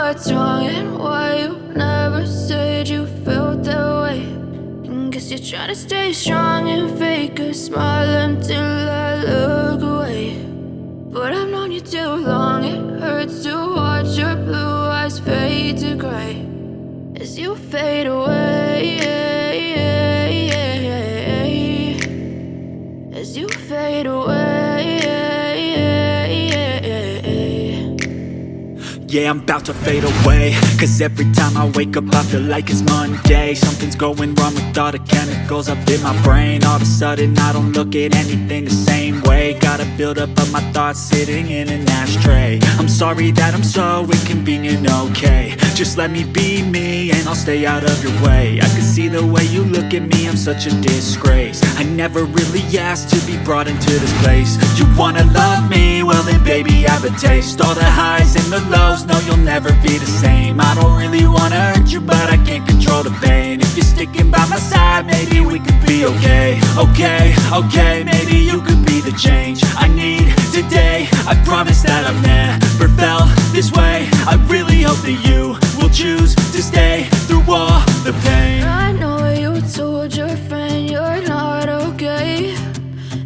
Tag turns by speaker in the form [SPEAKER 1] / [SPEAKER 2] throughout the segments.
[SPEAKER 1] what's wrong and why you never said you felt that way. And guess you're trying to stay strong and fake a smile until I look away. But I've known you too long, it hurts to watch your blue eyes fade to gray as you fade away, as you fade away.
[SPEAKER 2] yeah, I'm about to fade away. Cause every time I wake up I feel like it's Monday. Something's going wrong with all the chemicals up in my brain. All of a sudden I don't look at anything the same way. Gotta build up of my thoughts sitting in an ashtray. I'm sorry that I'm so inconvenient, okay. Just let me be me and I'll stay out of your way. I can see the way you look at me, I'm such a disgrace. I never really asked to be brought into this place. You wanna love me? Well then baby, have a taste. All the highs and the lows, no you'll never be the same. I don't really wanna hurt you, but I can't control the pain. If you're sticking by my side, maybe we could be okay. Okay, maybe you could be the change I need today. I promise that I've never felt this way. I really hope that you will choose to stay through all the pain.
[SPEAKER 1] I know you told your friend you're not okay,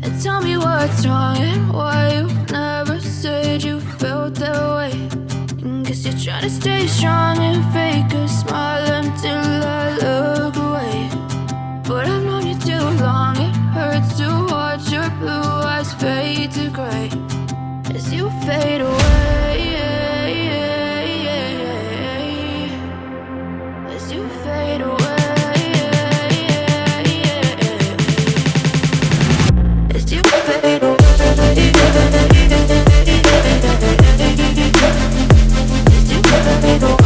[SPEAKER 1] and tell me what's wrong and why you never said you felt that way. And guess you're trying to stay strong and fake a smile until I look away. But I've known you too long, it hurts to watch your blue eyes fade to gray as you fade away. As you fade away. As you fade away. As you fade away.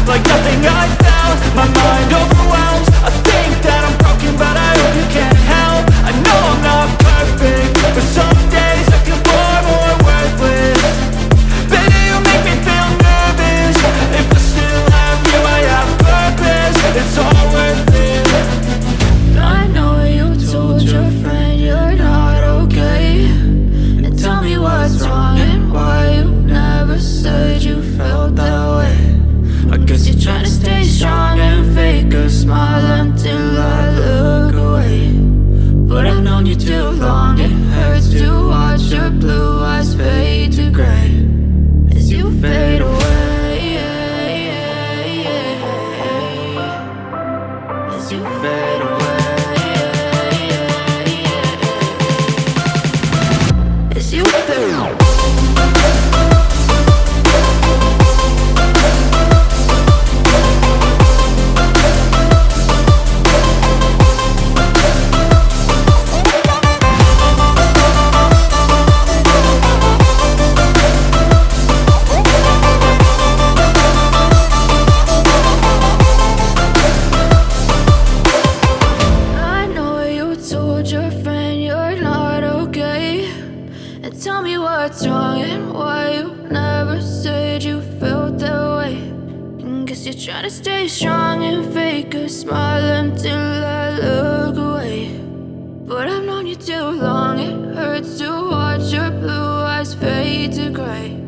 [SPEAKER 2] Like nothing I felt, my mind overwhelms. I think that I'm broken, but I hope you can't help. I know I'm not perfect, but some days I feel far more worthless. Baby, you make me feel nervous. If I still have you, I have purpose. It's all worth it.
[SPEAKER 1] I know you told your friend you're not okay, and tell me what's wrong and why you never said you felt that way. I guess you're trying to stay strong and fake a smile until I look away. But I've known you too long, it hurts to watch your blue eyes fade to gray as you fade away. As you fade away. As you fade away. Tell me what's wrong and why you never said you felt that way. And guess you're trying to stay strong and fake a smile until I look away. But I've known you too long, it hurts to watch your blue eyes fade to gray